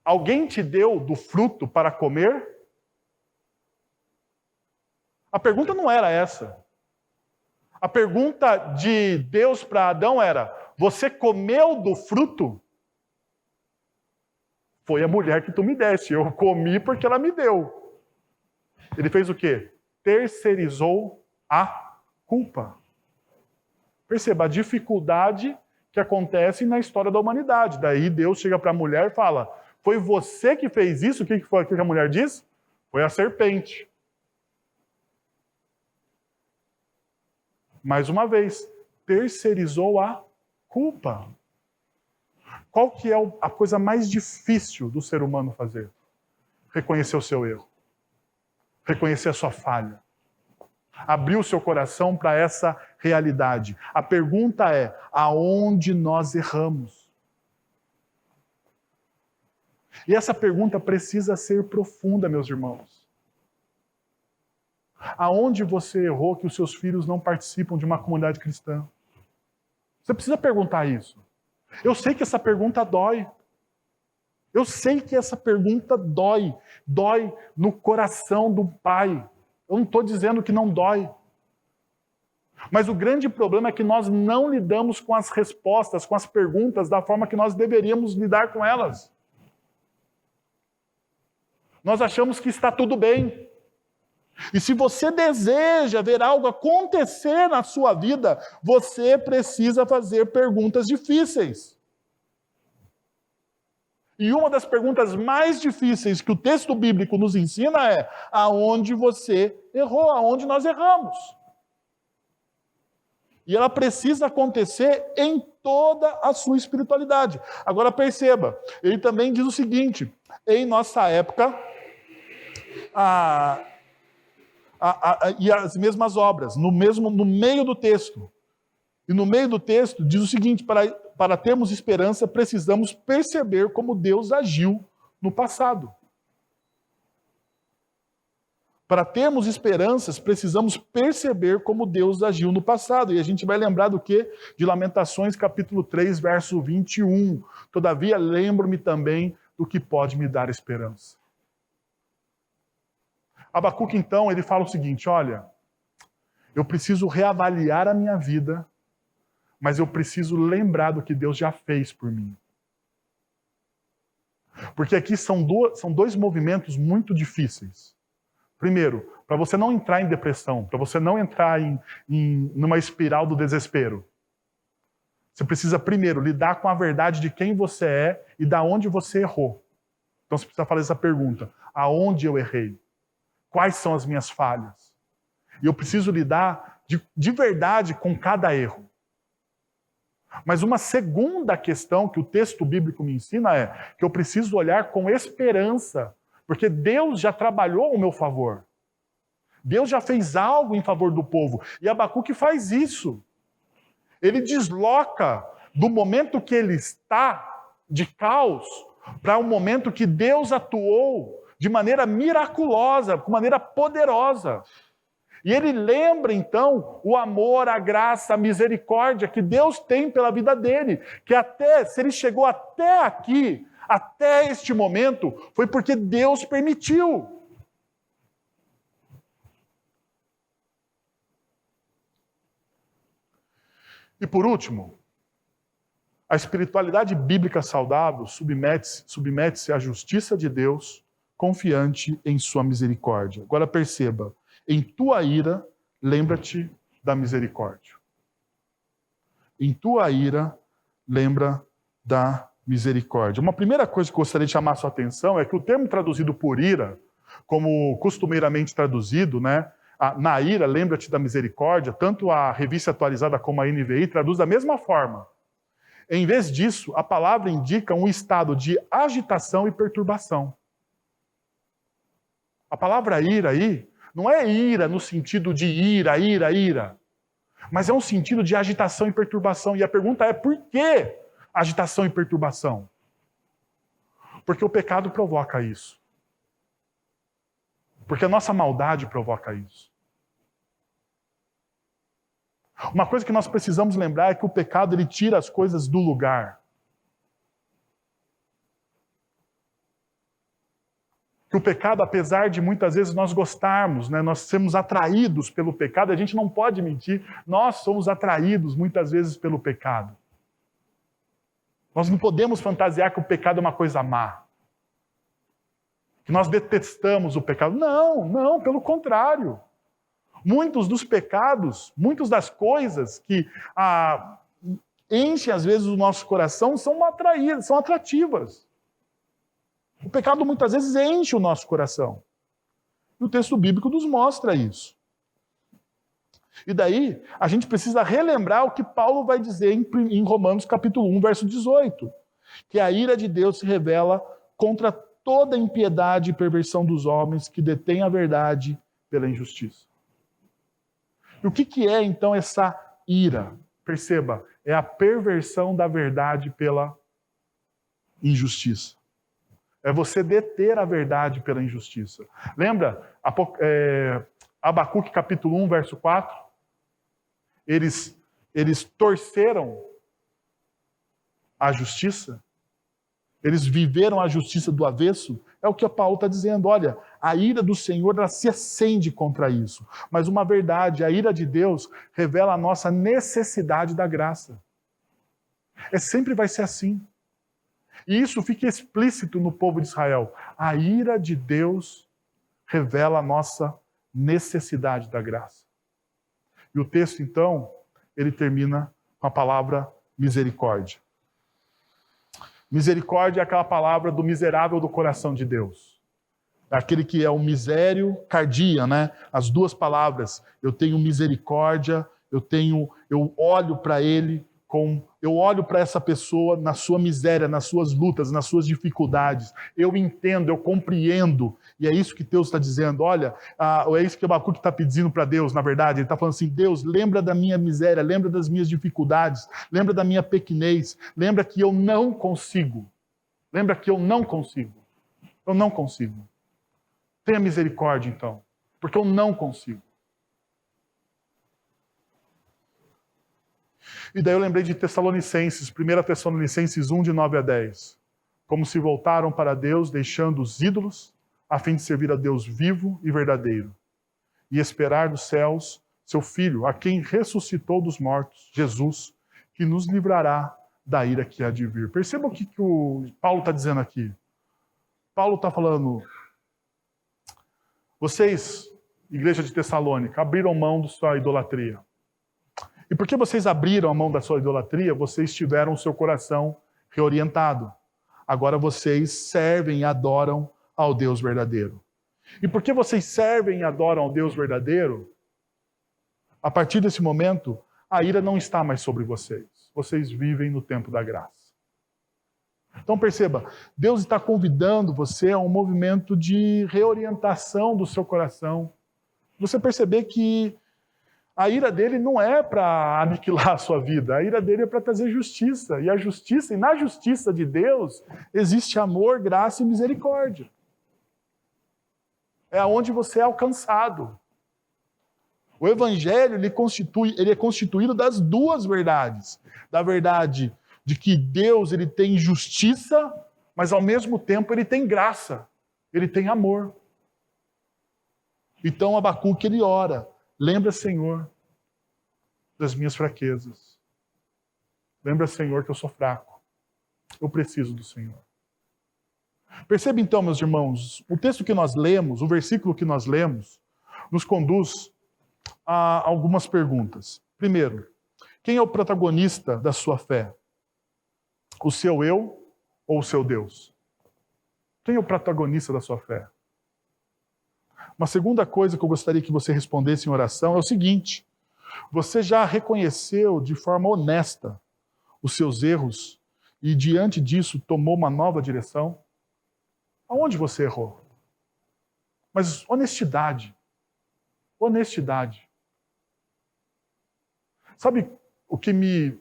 alguém te deu do fruto para comer? A pergunta não era essa. A pergunta de Deus para Adão era, você comeu do fruto? Foi a mulher que tu me deste, eu comi porque ela me deu. Ele fez o quê? Terceirizou a culpa. Perceba a dificuldade que acontece na história da humanidade. Daí Deus chega para a mulher e fala, foi você que fez isso? O que foi que a mulher diz? Foi a serpente. Mais uma vez, terceirizou a culpa. Qual que é a coisa mais difícil do ser humano fazer? Reconhecer o seu erro. Reconhecer a sua falha. Abrir o seu coração para essa realidade. A pergunta é, aonde nós erramos? E essa pergunta precisa ser profunda, meus irmãos. Aonde você errou que os seus filhos não participam de uma comunidade cristã? Você precisa perguntar isso. Eu sei que essa pergunta dói. Eu sei que essa pergunta dói. Dói no coração do pai. Eu não estou dizendo que não dói. Mas o grande problema é que nós não lidamos com as respostas, com as perguntas, da forma que nós deveríamos lidar com elas. Nós achamos que está tudo bem. E se você deseja ver algo acontecer na sua vida, você precisa fazer perguntas difíceis. E uma das perguntas mais difíceis que o texto bíblico nos ensina é aonde você errou, aonde nós erramos. E ela precisa acontecer em toda a sua espiritualidade. Agora perceba, ele também diz o seguinte, em nossa época, e as mesmas obras, no meio do texto. E no meio do texto diz o seguinte, para termos esperança, precisamos perceber como Deus agiu no passado. Para termos esperanças, precisamos perceber como Deus agiu no passado. E a gente vai lembrar do quê? De Lamentações, capítulo 3, verso 21. Todavia, lembro-me também do que pode me dar esperança. Abacuque, então, ele fala o seguinte, olha, eu preciso reavaliar a minha vida, mas eu preciso lembrar do que Deus já fez por mim. Porque aqui são dois movimentos muito difíceis. Primeiro, para você não entrar em depressão, para você não entrar numa espiral do desespero. Você precisa primeiro lidar com a verdade de quem você é e da onde você errou. Então você precisa fazer essa pergunta: aonde eu errei? Quais são as minhas falhas? E eu preciso lidar de verdade com cada erro. Mas uma segunda questão que o texto bíblico me ensina é que eu preciso olhar com esperança, porque Deus já trabalhou ao meu favor. Deus já fez algo em favor do povo. E Abacuque faz isso. Ele desloca do momento que ele está de caos para um momento que Deus atuou de maneira miraculosa, de maneira poderosa. E ele lembra, então, o amor, a graça, a misericórdia que Deus tem pela vida dele. Que até, se ele chegou até aqui, até este momento, foi porque Deus permitiu. E por último, a espiritualidade bíblica saudável submete-se à justiça de Deus, confiante em sua misericórdia. Agora perceba, em tua ira, lembra-te da misericórdia. Em tua ira, lembra da misericórdia. Uma primeira coisa que eu gostaria de chamar a sua atenção é que o termo traduzido por ira, como costumeiramente traduzido, na ira, lembra-te da misericórdia, tanto a Revista Atualizada como a NVI traduz da mesma forma. Em vez disso, a palavra indica um estado de agitação e perturbação. A palavra ira aí não é ira no sentido de ira, mas é um sentido de agitação e perturbação. E a pergunta é: por que agitação e perturbação? Porque o pecado provoca isso. Porque a nossa maldade provoca isso. Uma coisa que nós precisamos lembrar é que o pecado ele tira as coisas do lugar. Que o pecado, apesar de muitas vezes nós gostarmos, nós sermos atraídos pelo pecado, a gente não pode mentir, nós somos atraídos muitas vezes pelo pecado. Nós não podemos fantasiar que o pecado é uma coisa má. Que nós detestamos o pecado. Não, pelo contrário. Muitos dos pecados, muitas das coisas que enchem às vezes o nosso coração são atraídas, são atrativas. O pecado muitas vezes enche o nosso coração. E o texto bíblico nos mostra isso. E daí, a gente precisa relembrar o que Paulo vai dizer em Romanos capítulo 1, verso 18. Que a ira de Deus se revela contra toda impiedade e perversão dos homens que detêm a verdade pela injustiça. E o que é, então, essa ira? Perceba, é a perversão da verdade pela injustiça. É você deter a verdade pela injustiça. Lembra? Abacuque capítulo 1, verso 4? Eles torceram a justiça? Eles viveram a justiça do avesso? É o que Paulo está dizendo. Olha, a ira do Senhor ela se acende contra isso. Mas uma verdade, a ira de Deus revela a nossa necessidade da graça. Sempre vai ser assim. E isso fica explícito no povo de Israel. A ira de Deus revela a nossa necessidade da graça. E o texto, então, ele termina com a palavra misericórdia. Misericórdia é aquela palavra do miserável do coração de Deus. É aquele que é o misério cardia, As duas palavras. Eu tenho misericórdia, eu olho para ele, eu olho para essa pessoa na sua miséria, nas suas lutas, nas suas dificuldades. Eu entendo, eu compreendo. E é isso que Deus está dizendo. Olha, é isso que o Abacuque está pedindo para Deus, na verdade. Ele está falando assim: Deus, lembra da minha miséria, lembra das minhas dificuldades, lembra da minha pequenez, lembra que eu não consigo. Lembra que eu não consigo. Eu não consigo. Tenha misericórdia, então, porque eu não consigo. E daí eu lembrei de Tessalonicenses, 1 Tessalonicenses 1, de 9 a 10. Como se voltaram para Deus, deixando os ídolos, a fim de servir a Deus vivo e verdadeiro, e esperar dos céus seu Filho, a quem ressuscitou dos mortos, Jesus, que nos livrará da ira que há de vir. Perceba o que o Paulo está dizendo aqui. Paulo está falando: Vocês, igreja de Tessalônica, abriram mão da sua idolatria. E porque vocês abriram a mão da sua idolatria, vocês tiveram o seu coração reorientado. Agora vocês servem e adoram ao Deus verdadeiro. E porque vocês servem e adoram ao Deus verdadeiro, a partir desse momento, a ira não está mais sobre vocês. Vocês vivem no tempo da graça. Então perceba, Deus está convidando você a um movimento de reorientação do seu coração. Você perceber que a ira dele não é para aniquilar a sua vida, a ira dele é para trazer justiça. E na justiça de Deus, existe amor, graça e misericórdia. É aonde você é alcançado. O Evangelho ele é constituído das duas verdades. Da verdade de que Deus ele tem justiça, mas ao mesmo tempo ele tem graça, ele tem amor. Então Abacuque ele ora, lembra, Senhor, das minhas fraquezas. Lembra, Senhor, que eu sou fraco. Eu preciso do Senhor. Perceba então, meus irmãos, o texto que nós lemos, o versículo que nós lemos, nos conduz a algumas perguntas. Primeiro, quem é o protagonista da sua fé? O seu eu ou o seu Deus? Quem é o protagonista da sua fé? Uma segunda coisa que eu gostaria que você respondesse em oração é o seguinte: você já reconheceu de forma honesta os seus erros e diante disso tomou uma nova direção? Aonde você errou? Mas honestidade. Honestidade. Sabe o que me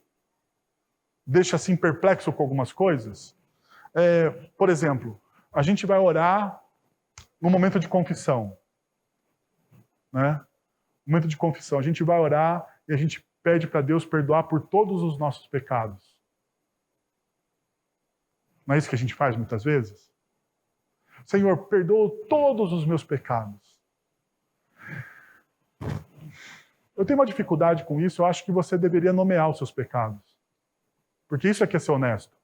deixa assim perplexo com algumas coisas? Por exemplo, a gente vai orar no momento de confissão. Né? No momento de confissão, a gente vai orar e a gente pede para Deus perdoar por todos os nossos pecados. Não é isso que a gente faz muitas vezes? Senhor, perdoa todos os meus pecados. Eu tenho uma dificuldade com isso, eu acho que você deveria nomear os seus pecados. Porque isso é que é ser honesto.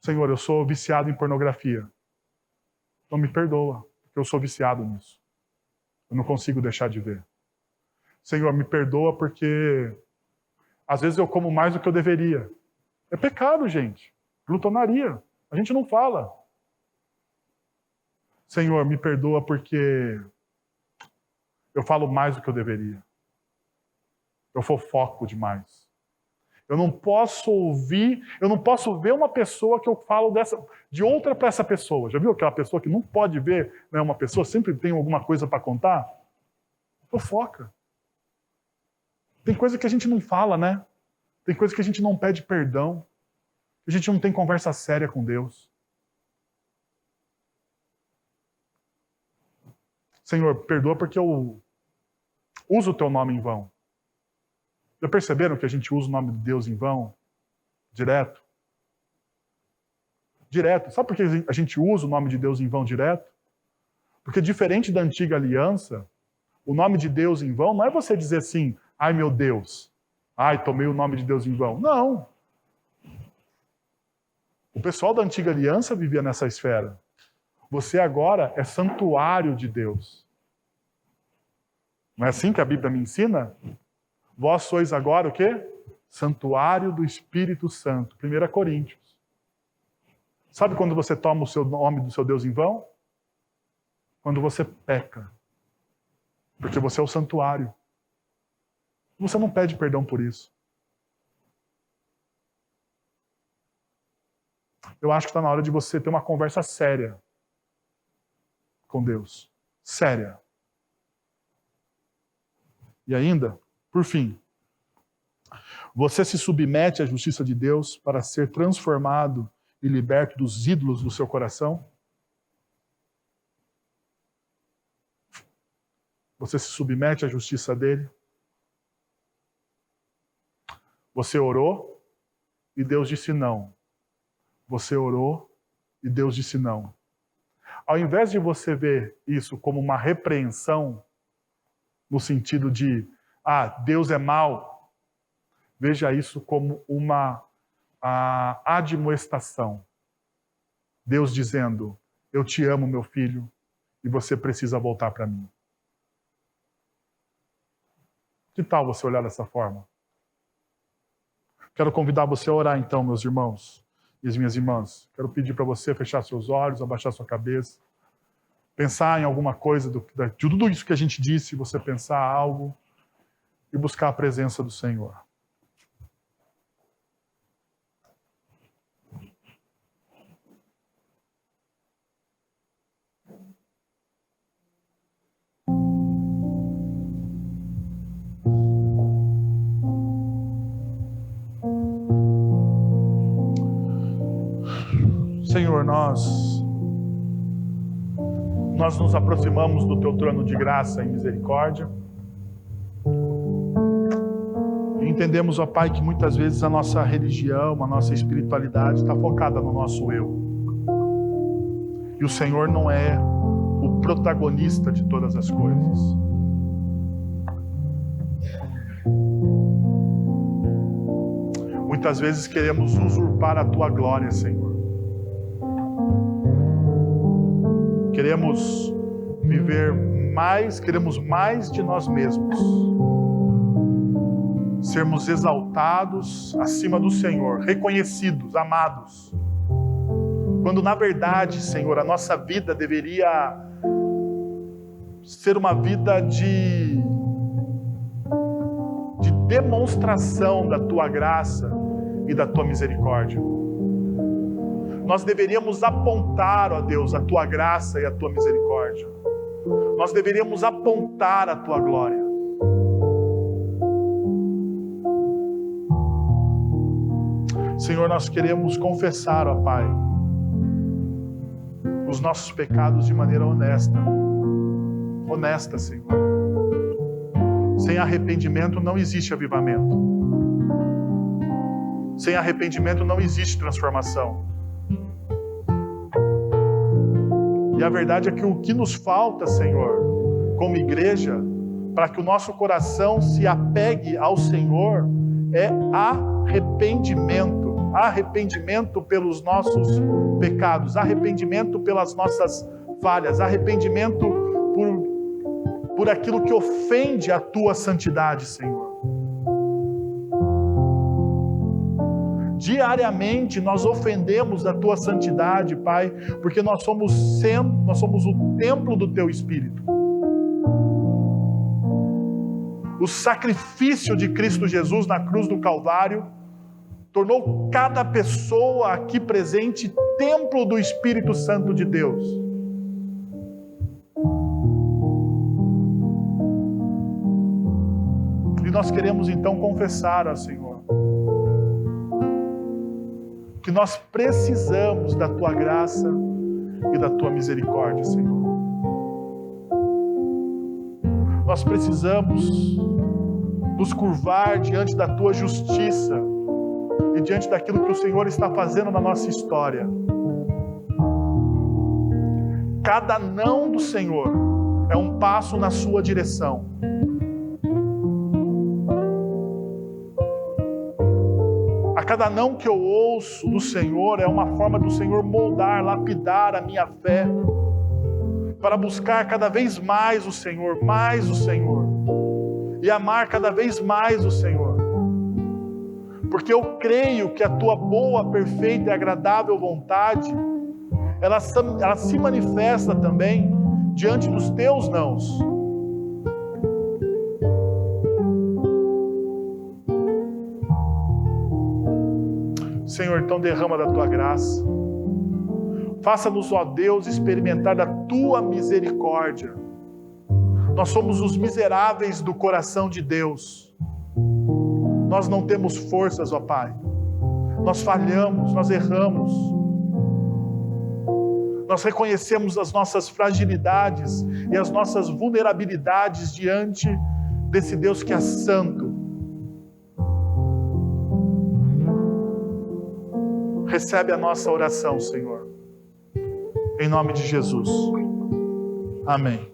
Senhor, eu sou viciado em pornografia. Então me perdoa, porque eu sou viciado nisso. Eu não consigo deixar de ver. Senhor, me perdoa porque às vezes eu como mais do que eu deveria. É pecado, gente. Glutonaria. A gente não fala. Senhor, me perdoa porque eu falo mais do que eu deveria. Eu fofoco demais. Eu não posso ouvir, eu não posso ver uma pessoa que eu falo de outra para essa pessoa. Já viu aquela pessoa que não pode ver, né, uma pessoa sempre tem alguma coisa para contar? Fofoca. Tem coisa que a gente não fala, né? Tem coisa que a gente não pede perdão. A gente não tem conversa séria com Deus. Senhor, perdoa porque eu uso o teu nome em vão. Já perceberam que a gente usa o nome de Deus em vão? Direto? Direto. Sabe por que a gente usa o nome de Deus em vão direto? Porque diferente da antiga aliança, o nome de Deus em vão não é você dizer assim, ai meu Deus, ai tomei o nome de Deus em vão. Não. O pessoal da antiga aliança vivia nessa esfera. Você agora é santuário de Deus. Não é assim que a Bíblia me ensina? Vós sois agora o quê? Santuário do Espírito Santo. 1 Coríntios. Sabe quando você toma o seu nome do seu Deus em vão? Quando você peca. Porque você é o santuário. Você não pede perdão por isso. Eu acho que está na hora de você ter uma conversa séria com Deus. Séria. E ainda, por fim, você se submete à justiça de Deus para ser transformado e liberto dos ídolos do seu coração? Você se submete à justiça dele? Você orou e Deus disse não. Você orou e Deus disse não. Ao invés de você ver isso como uma repreensão, no sentido de, Deus é mau, veja isso como uma admoestação. Deus dizendo, eu te amo, meu filho, e você precisa voltar para mim. Que tal você olhar dessa forma? Quero convidar você a orar então, meus irmãos e as minhas irmãs. Quero pedir para você fechar seus olhos, abaixar sua cabeça, pensar em alguma coisa de tudo isso que a gente disse, você pensar algo e buscar a presença do Senhor. Senhor, nós nos aproximamos do Teu trono de graça e misericórdia. E entendemos, ó Pai, que muitas vezes a nossa religião, a nossa espiritualidade está focada no nosso eu. E o Senhor não é o protagonista de todas as coisas. Muitas vezes queremos usurpar a Tua glória, Senhor. Queremos viver mais, queremos mais de nós mesmos. Sermos exaltados acima do Senhor, reconhecidos, amados. Quando na verdade, Senhor, a nossa vida deveria ser uma vida de demonstração da Tua graça e da Tua misericórdia. Nós deveríamos apontar, ó Deus, a Tua graça e a Tua misericórdia. Nós deveríamos apontar a Tua glória. Senhor, nós queremos confessar, ó Pai, os nossos pecados de maneira honesta. Honesta, Senhor. Sem arrependimento não existe avivamento. Sem arrependimento não existe transformação. E a verdade é que o que nos falta, Senhor, como igreja, para que o nosso coração se apegue ao Senhor, é arrependimento. Arrependimento pelos nossos pecados, arrependimento pelas nossas falhas, arrependimento por aquilo que ofende a Tua santidade, Senhor. Diariamente nós ofendemos a Tua santidade, Pai, porque nós somos o templo do Teu Espírito. O sacrifício de Cristo Jesus na cruz do Calvário tornou cada pessoa aqui presente templo do Espírito Santo de Deus. E nós queremos então confessar ao Senhor que nós precisamos da Tua graça e da Tua misericórdia, Senhor. Nós precisamos nos curvar diante da Tua justiça e diante daquilo que o Senhor está fazendo na nossa história. Cada não do Senhor é um passo na Sua direção. A cada não que eu ouço do Senhor é uma forma do Senhor moldar, lapidar a minha fé, para buscar cada vez mais o Senhor, e amar cada vez mais o Senhor. Porque eu creio que a Tua boa, perfeita e agradável vontade, ela se manifesta também diante dos Teus nãos. Senhor, então derrama da Tua graça. Faça-nos, ó Deus, experimentar da Tua misericórdia. Nós somos os miseráveis do coração de Deus. Nós não temos forças, ó Pai. Nós falhamos, nós erramos. Nós reconhecemos as nossas fragilidades e as nossas vulnerabilidades diante desse Deus que é santo. Recebe a nossa oração, Senhor. Em nome de Jesus. Amém.